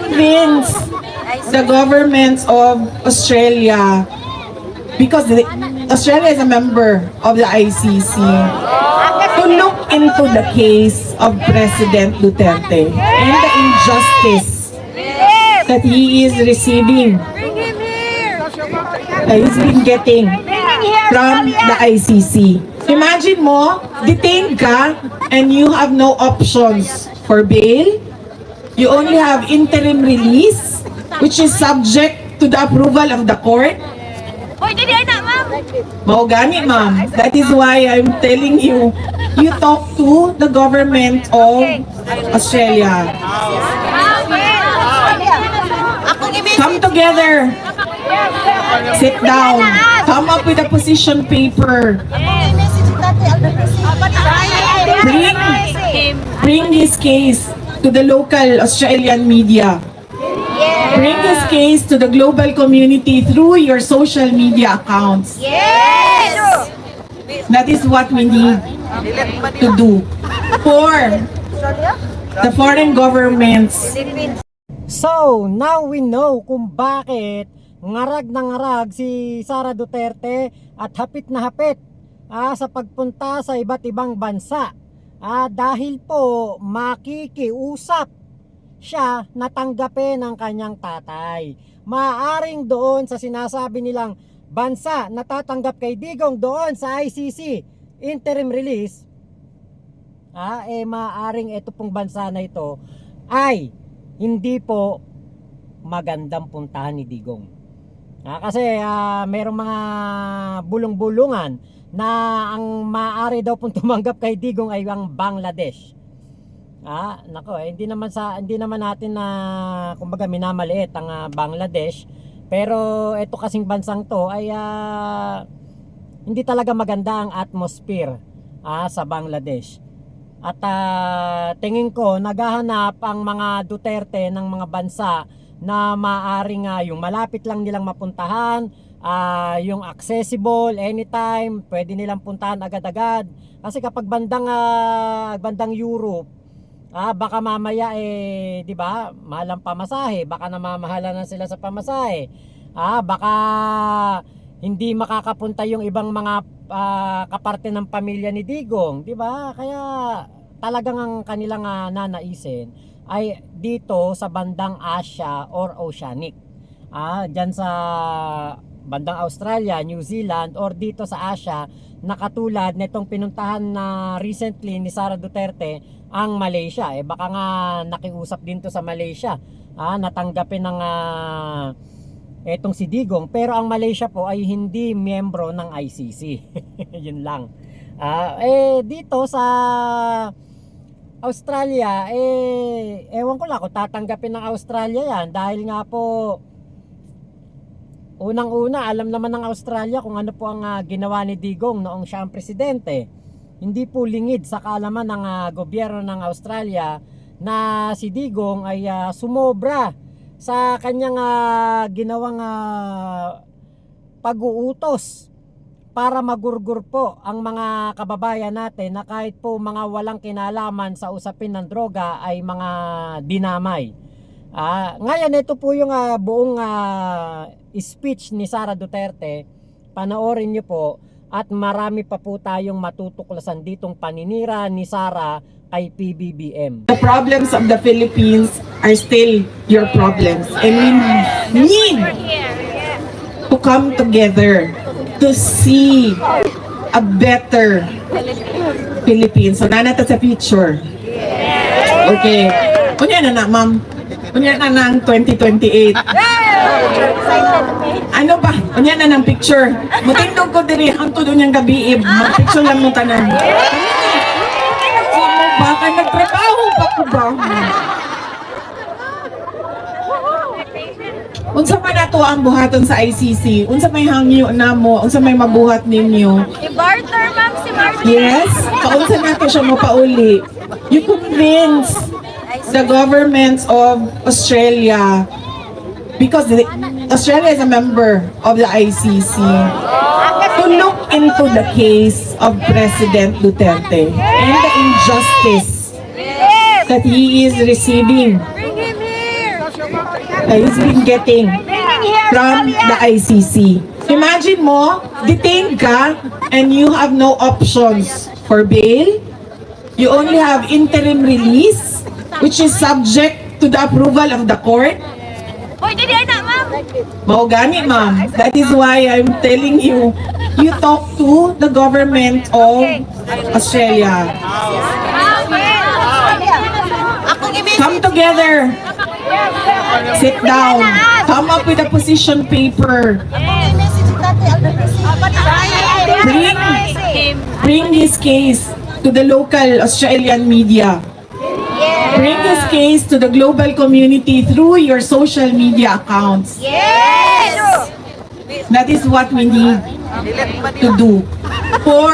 convince the governments of Australia, because Australia is a member of the ICC, to look into the case of President Duterte and the injustice that he is receiving, that he's been getting from the ICC. Imagine mo, detained ka and you have no options for bail. You only have interim release, which is subject to the approval of the court. Maugani, ma'am. That is why I'm telling you, you talk to the government of Australia. Come together. Sit down. Come up with a position paper. Bring his case to the local Australian media. Bring his case to the global community through your social media accounts. Yes! That is what we need to do for the foreign governments. So, now we know kung bakit ngarag na ngarag si Sara Duterte at hapit na hapit sa pagpunta sa iba't ibang bansa. Dahil po makikiusap siya natanggapin ng kanyang tatay. Maaring doon sa sinasabi nilang bansa na tatanggap kay Digong doon sa ICC interim release, maaring ito pong bansa na ito ay hindi po magandang puntahan ni Digong. Kasi merong mga bulong-bulungan na ang maaari daw pong tumanggap kay Digong ay ang Bangladesh. Nako, hindi naman natin na kumbaga minamaliit ang Bangladesh, pero ito kasing bansang to ay hindi talaga maganda ang atmosphere sa Bangladesh. At tingin ko naghahanap ang mga Duterte ng mga bansa na maaring yung malapit lang nilang mapuntahan, yung accessible anytime, pwede nilang puntahan agad-agad. Kasi kapag bandang Europe, baka mamaya di ba, mahal ang pamasahe, baka namamahala na sila sa pamasahe. Baka hindi makakapunta yung ibang mga kaparte ng pamilya ni Digong, di ba? Kaya talagang ang kanilang nanaisin ay dito sa bandang Asia or Oceanic. Diyan sa bandang Australia, New Zealand, or dito sa Asia na katulad nitong pinuntahan na recently ni Sara Duterte ang Malaysia. Baka nga nakiusap din to sa Malaysia, natanggapin ng etong si Digong, pero ang Malaysia po ay hindi miyembro ng ICC. Yun lang. Dito sa Australia, ewan ko lang kung tatanggapin ng Australia yan, dahil nga po unang-una alam naman ng Australia kung ano po ang ginawa ni Digong noong siya ang presidente. Hindi po lingid sa kaalaman ng gobyerno ng Australia na si Digong ay sumobra sa kanyang ginawang pag-uutos para magurgur po ang mga kababayan natin na kahit po mga walang kinalaman sa usapin ng droga ay mga dinamay. Ngayon ito po yung buong speech ni Sara Duterte. Panoorin nyo po at marami pa po tayong matutuklasan ditong paninira ni Sara kay PBBM. The problems of the Philippines are still your problems, and we need to come together to see a better Philippines. So na sa future. Okay. Kunya na ma'am. Kunya na ng 2028. Ano ba? Kunya na ng picture. Mutindog ko diri hangtod unyang gabi. Mag-picture lang mo tanan. Baka nagtrabaho pa ko ba? Unsa pa nato ang buhaton sa ICC? Unsa may hangyo namo? Unsa may mabuhat ninyo? I-barter, ma'am, si Martin. Yes, kaunsa nato siya mapauli. You convince the governments of Australia, because Australia is a member of the ICC, to look into the case of President Duterte and the injustice that he is receiving, that he's been getting from the ICC. Imagine mo, detained ka and you have no options for bail. You only have interim release, which is subject to the approval of the court. Hoy, dili na, ma'am. Maugani, ma'am. That is why I'm telling you, you talk to the government of Australia. Come together. Sit down. Come up with a position paper. Bring his case to the local Australian media. Bring his case to the global community through your social media accounts. Yes! That is what we need to do for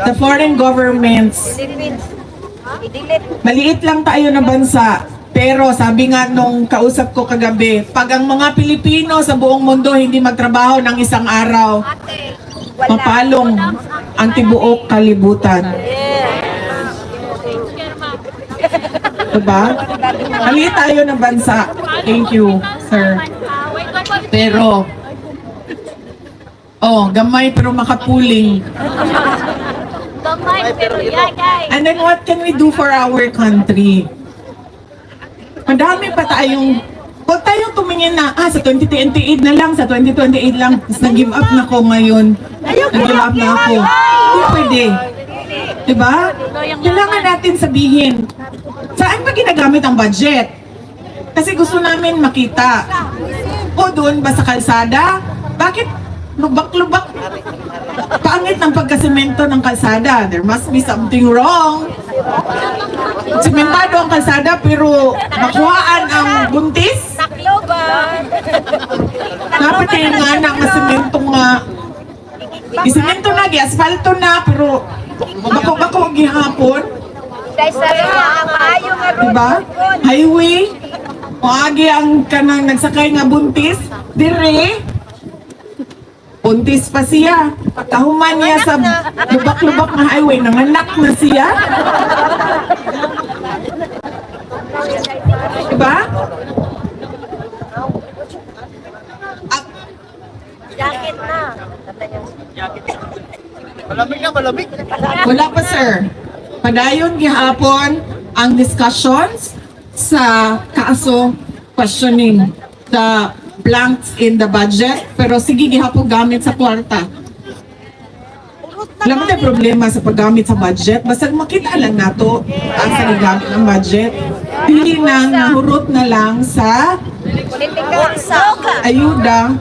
the foreign governments. Maliit lang tayo na bansa, pero sabi nga nung kausap ko kagabi, pag ang mga Pilipino sa buong mundo hindi magtrabaho ng isang araw, mapalong ang tibuok kalibutan. Diba? Maliit tayo na bansa. Thank you, sir. Pero, gamay pero makapuling. Gamay, pero yagay. And then what can we do for our country? Madami pa tayong, huwag tayong tumingin na, sa 2028 na lang, sa 2028 lang, tapos nag-give up na ko ngayon. Nag-give up na ako. Hindi pwede. Diba? Kailangan natin sabihin, saan ba ginagamit ang budget? Kasi gusto namin makita. O doon ba sa kalsada? Bakit lubak-lubak? Pangit ng pagkasemento ng kalsada. There must be something wrong. Sementado ang kalsada pero makuhaan ang buntis. Takloban. Dapat yung nga na semento nga. Isemento na, asfalto na, pero bako-bako gihapon. Dahil sa rin ang maayo nga road. Diba? Highway. Maagi ang kanang nagsakay nga buntis. Dire. Buntis pa siya. Kahuman niya sa lubak-lubak na highway. Nanganak na siya. Diba? Jacket na. Malamig. Wala pa, sir. Padayon gihapon ang discussions sa kaso questioning the blanks in the budget. Pero sige gihapon gamit sa kwarta. Alam mo na problema sa paggamit sa budget. Basta makita lang nato ang sa gamit ng budget. Pili nang nahurot na lang sa ayuda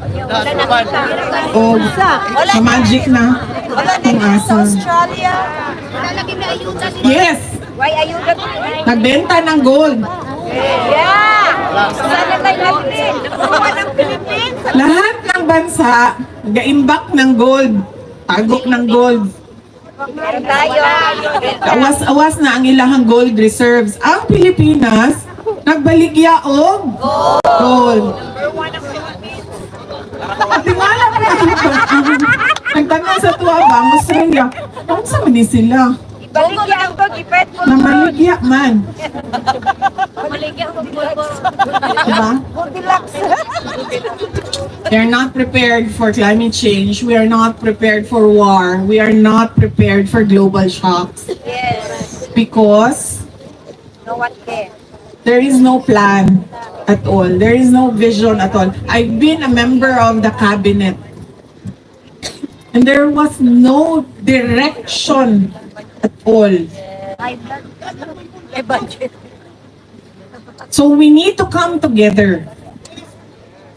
o sa magic na kung asa. Australia. Lalagyan na ayuda. Yes! Why ayuda ko? Nagbenta ng gold. Yeah! Sana tayo natin. Nakuha ng Philippines. Lahat ng bansa, gaimbak ng gold. Tagok ng gold. Meron tayo. Awas-awas na ang ilahang gold reserves. Ang Pilipinas, nagbaligya og gold. Tingala mo na ito. Nagtanong sa tuwabang, Australia, kung saan man sila? Baligyan ko, ipet mo. Namaligya man. Baligyan ko, bulbo. Diba? We are not prepared for climate change. We are not prepared for war. We are not prepared for global shocks. Yes. Because No one cares. there is no plan at all. There is no vision at all. I've been a member of the cabinet. And there was no direction at all. May budget. So we need to come together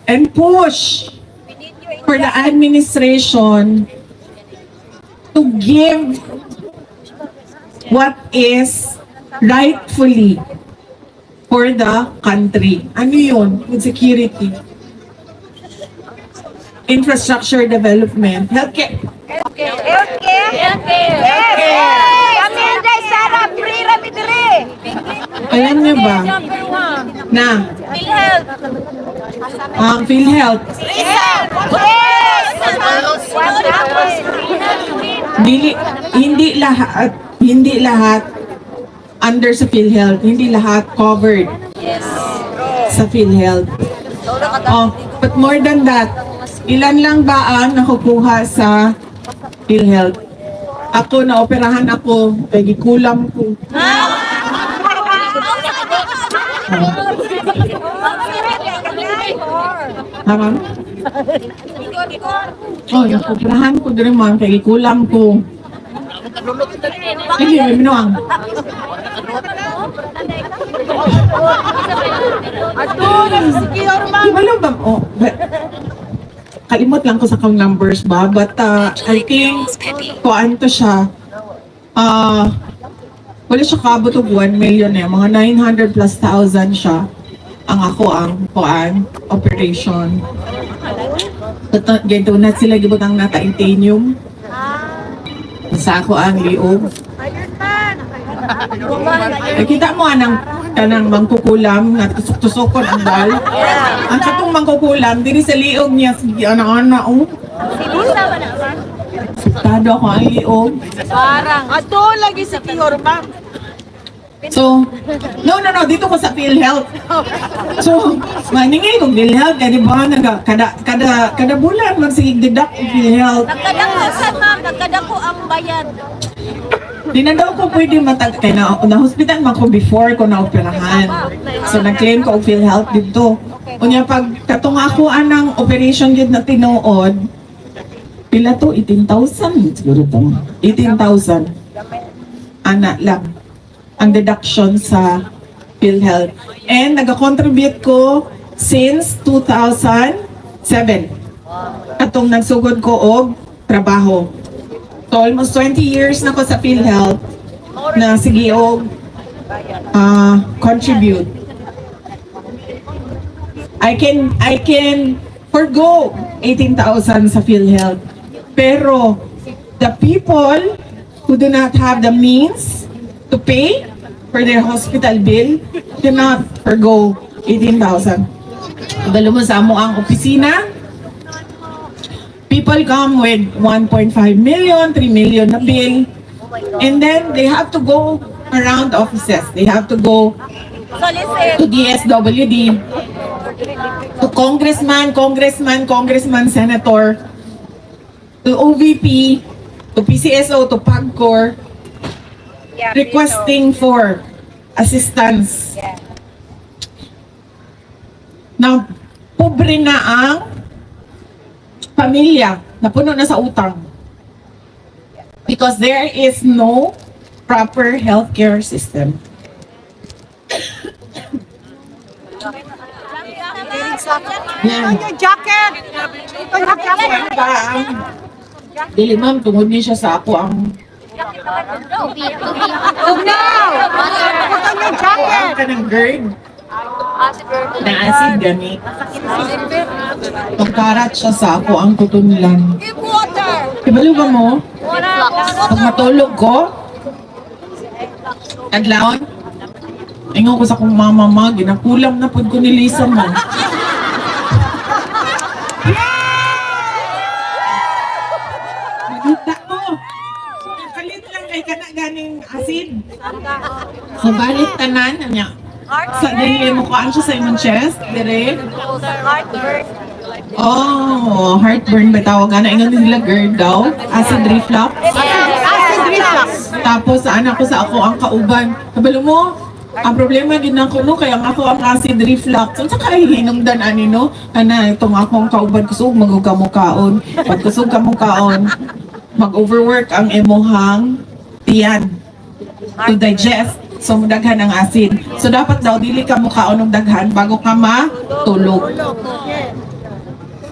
and push We need you in for the administration to give what is rightfully for the country. Ano yun? With security. Infrastructure development. Healthcare. Healthcare. Healthcare. Yes. Kami hindi, Sarah. Free rami dire. Alam niyo ba Number one. na PhilHealth. ang PhilHealth, Free health. Yes. One hours. Free health. hindi lahat under sa PhilHealth, hindi lahat covered. Yes. sa PhilHealth. Oh, but more than that, ilan lang ba ang nakukuha sa PhilHealth? Ako, naoperahan ako, kaya gikulam ko. Ha, ma'am? Oh, naoperahan ko din, ma'am, kaya gikulam ko. Hindi, may minuang. Di ba lang ba? Oh, kalimot lang ko sa kang numbers ba? But I think, kuan to siya. Wala siya kabot og 1 million eh. Mga 900 plus thousand siya. Ang ako ang kuan, operation. Ganito na sila gibutang na titanium. Sa ako ang liog. Kita mo anang kanang mangkukulam nga tusok-tusokon ang bal. Ang katong mangkukulam diri sa liog niya sige ana-ana oh. Sitado ako ang liog. Parang, ato lagi sa Tiyor, ma'am. So, no, dito ko sa PhilHealth. So, maningay kong PhilHealth, kaya di ba, kada bulan magsigig-deduct ang PhilHealth. Nagkadako, saan ma'am? Nagkadako ang bayad. Di na daw ko pwede kaya na-hospital man ko before ko na-operahan. So, nag-claim ko ang PhilHealth dito. Unya, pag katong ako anang operation yun na tinuod, pila to? 18,000? Siguro to. 18,000. Ana lang ang deduction sa PhilHealth. And nag-contribute ko since 2007. Atong nagsugod ko og trabaho. So almost 20 years na ko sa PhilHealth na sige og contribute. I can forgo 18,000 sa PhilHealth. Pero the people who do not have the means to pay for their hospital bill cannot forgo 18,000. Dalo mo sa amo ang opisina, people come with 1.5 million, 3 million na bill, and then they have to go around offices. They have to go to DSWD, to congressman, senator, to OVP, to PCSO, to PAGCOR, requesting for assistance. Now, pobre na ang pamilya, napuno na sa utang. Because there is no proper healthcare system. Yan. Your jacket! Dili ma'am, tungod niya siya sa ako ang Tugnaw! Put on your jacket! ang kanang GERD na acid gani. Pagkarat siya sa ako ang kutunlan. Give water! Ibalo ba mo? Pag matulog ko, adlawon, ingon ko sa akong mama, ginakulam na pud ko ni Lisa mo. Nakita ko. Kalit lang kay kana ganing acid. Sa balit tanan niya. Sa dili mo ko siya sa imong chest, dire. Oh, heartburn ba tawag na ingon nila GERD daw, acid reflux. Acid reflux! Tapos sa anak ko sa ako ang kauban. Kabalo mo, ang problema din ako no, kaya ang ako ang acid reflux. So saka hinungdan ani no, kana itong akong kauban kusog magugamukaon. Pag kusog kamukaon, mag-overwork ang emuhang tiyan to digest. So daghan ang acid. So dapat daw dili ka mukaon ng daghan bago ka matulog.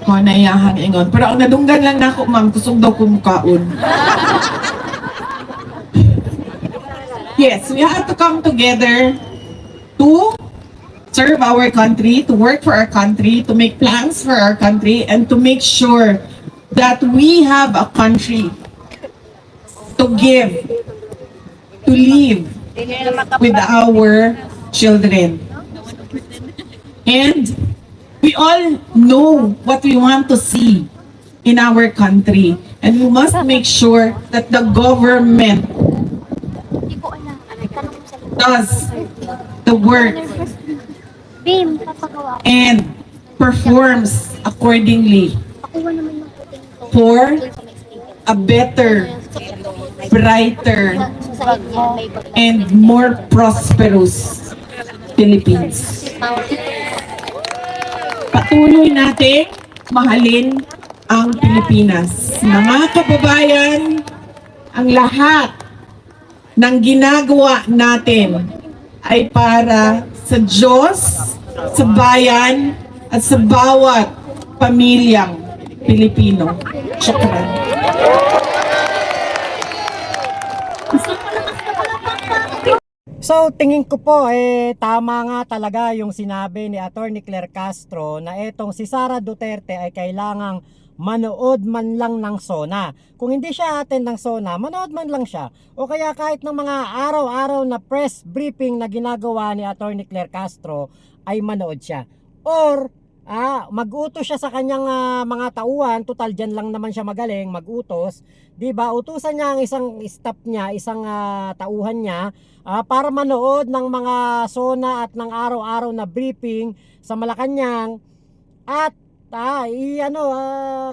Manayahan ingon. Pero ang nadunggan lang nako ma'am, kusog daw ko mukaon. Yes, we have to come together to serve our country, to work for our country, to make plans for our country, and to make sure that we have a country to give, to live with our children. And we all know what we want to see in our country. And we must make sure that the government does the work and performs accordingly for a better, brighter, and more prosperous Philippines. Patuloy natin mahalin ang Pilipinas. Mga kababayan, ang lahat ng ginagawa natin ay para sa Diyos, sa bayan, at sa bawat pamilyang Pilipino. Shukran. So tingin ko po tama nga talaga yung sinabi ni Attorney Claire Castro na etong si Sara Duterte ay kailangang manood man lang ng SONA. Kung hindi siya attend ng SONA, manood man lang siya. O kaya kahit ng mga araw-araw na press briefing na ginagawa ni Attorney Claire Castro ay manood siya. Or mag-utos siya sa kanyang mga tauhan, total dyan lang naman siya magaling mag-utos, 'di ba? Utusan niya ang isang staff niya, isang tauhan niya para manood ng mga SONA at ng araw-araw na briefing sa Malacanang at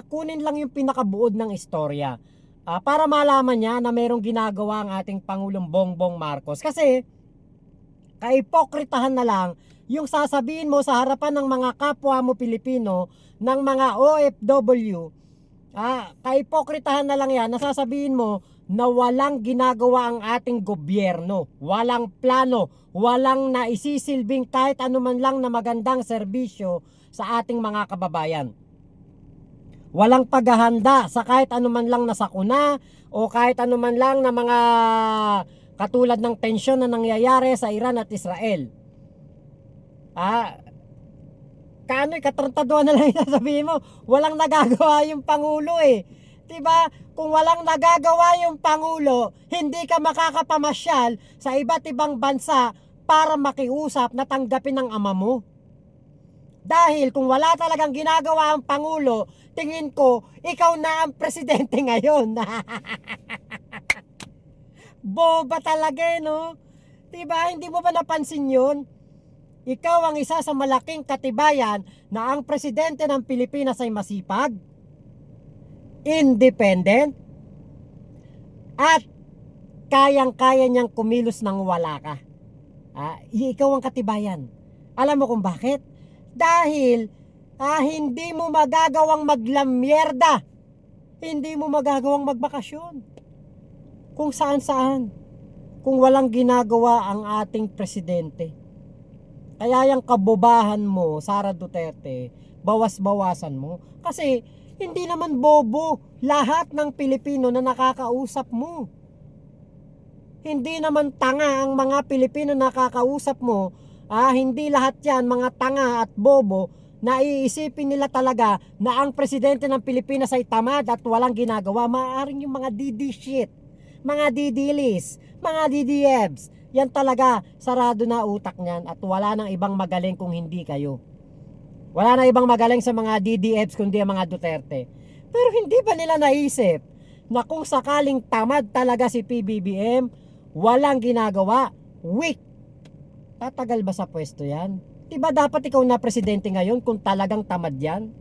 kunin lang yung pinakabuod ng istorya para malaman niya na mayroong ginagawa ang ating Pangulong Bongbong Marcos. Kasi kaipokritahan na lang yung sasabihin mo sa harapan ng mga kapwa mo Pilipino, ng mga OFW, kaipokritahan na lang yan, nasasabihin mo na walang ginagawa ang ating gobyerno, walang plano, walang naisisilbing kahit anuman lang na magandang serbisyo sa ating mga kababayan. Walang paghahanda sa kahit anuman lang na sakuna o kahit anuman lang na mga katulad ng tensyon na nangyayari sa Iran at Israel. Katrantaduhan na lang yung sasabihin mo, walang nagagawa yung Pangulo Diba? Kung walang nagagawa yung Pangulo, hindi ka makakapamasyal sa iba't ibang bansa para makiusap na tanggapin ng ama mo. Dahil kung wala talagang ginagawa ang Pangulo, tingin ko, ikaw na ang presidente ngayon. Boba talaga no? Diba? Hindi mo ba napansin yun? Ikaw ang isa sa malaking katibayan na ang presidente ng Pilipinas ay masipag, independent, at kayang-kaya niyang kumilos nang wala ka. Ikaw ang katibayan. Alam mo kung bakit? Dahil hindi mo magagawang maglamyerda. Hindi mo magagawang magbakasyon. Kung saan-saan. Kung walang ginagawa ang ating presidente. Kaya yung kabobahan mo, Sara Duterte, bawas-bawasan mo. Kasi hindi naman bobo lahat ng Pilipino na nakakausap mo. Hindi naman tanga ang mga Pilipino na nakakausap mo. Hindi lahat yan mga tanga at bobo na iisipin nila talaga na ang presidente ng Pilipinas ay tamad at walang ginagawa. Maaaring yung mga DD shit, mga DDLs, mga DDEBs, yan talaga, sarado na utak niyan at wala nang ibang magaling kung hindi kayo. Wala nang ibang magaling sa mga DDEBs kundi ang mga Duterte. Pero hindi ba nila naisip na kung sakaling tamad talaga si PBBM, walang ginagawa, weak, tatagal ba sa pwesto yan? Diba dapat ikaw na presidente ngayon kung talagang tamad yan?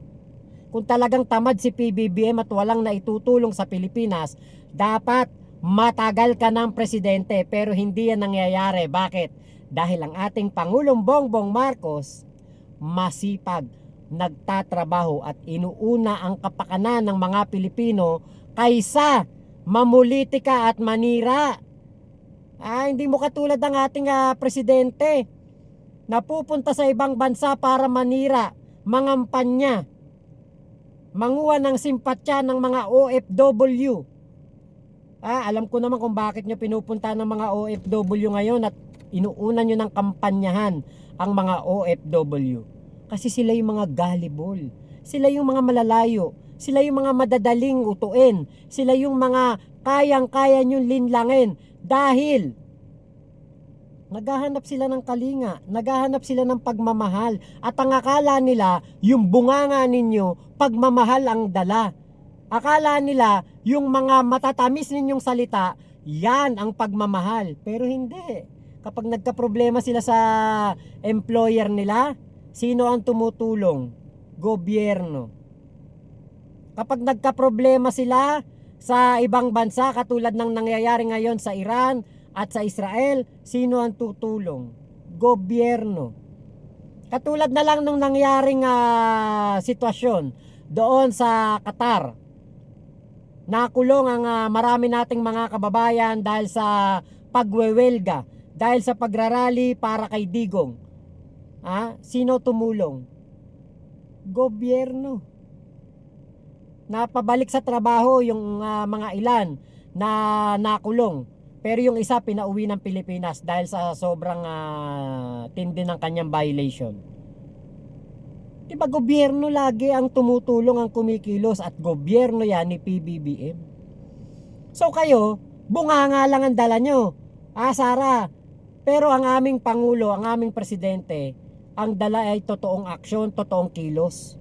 Kung talagang tamad si PBBM at walang naitutulong sa Pilipinas, dapat matagal ka ng presidente, pero hindi yan nangyayari. Bakit? Dahil ang ating Pangulong Bongbong Marcos masipag, nagtatrabaho at inuuna ang kapakanan ng mga Pilipino kaysa mamulitika at manira. Hindi mo katulad ng ating presidente na pupunta sa ibang bansa para manira, mangampanya, manguha ng simpatya ng mga OFW. Alam ko naman kung bakit nyo pinupunta ng mga OFW ngayon at inuuna nyo ng kampanyahan ang mga OFW. Kasi sila yung mga gullible, sila yung mga malalayo, sila yung mga madadaling utuin, sila yung mga kayang-kaya nyo linlangin dahil naghahanap sila ng kalinga, naghahanap sila ng pagmamahal at ang akala nila yung bunganga ninyo, pagmamahal ang dala. Akala nila yung mga matatamis ninyong salita, yan ang pagmamahal. Pero hindi. Kapag nagka-problema sila sa employer nila, Sino ang tumutulong? Gobyerno. Kapag nagka-problema sila sa ibang bansa katulad ng nangyayari ngayon sa Iran at sa Israel, sino ang tutulong? Gobyerno. Katulad na lang ng nangyaring sitwasyon doon sa Qatar. Nakulong ang marami nating mga kababayan dahil sa pagwewelga, dahil sa pagrarally para kay Digong. Sino tumulong? Gobyerno. Napabalik sa trabaho yung mga ilan na nakulong. Pero yung isa pinauwi ng Pilipinas dahil sa sobrang tindi ng kanyang violation. Diba gobyerno lagi ang tumutulong, ang kumikilos, at gobyerno yan ni PBBM. So kayo, bunganga lang ang dala nyo. Sara, pero ang aming Pangulo, ang aming Presidente, ang dala ay totoong aksyon, totoong kilos.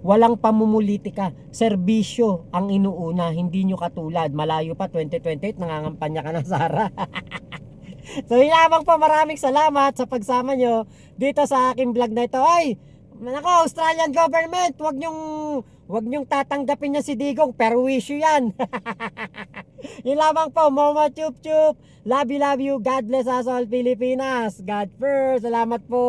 Walang pamumulitika, serbisyo ang inuuna, hindi nyo katulad. Malayo pa 2028, nangangampanya ka na, Sara. So yun lamang po, maraming salamat sa pagsama nyo dito sa aking vlog na ito. Ay, nako, Australian government, wag nyong tatanggapin niya si Digong, pero issue yan. Yun lamang po, Momo Chup Chup. Love you, God bless us all, Pilipinas. God first, salamat po.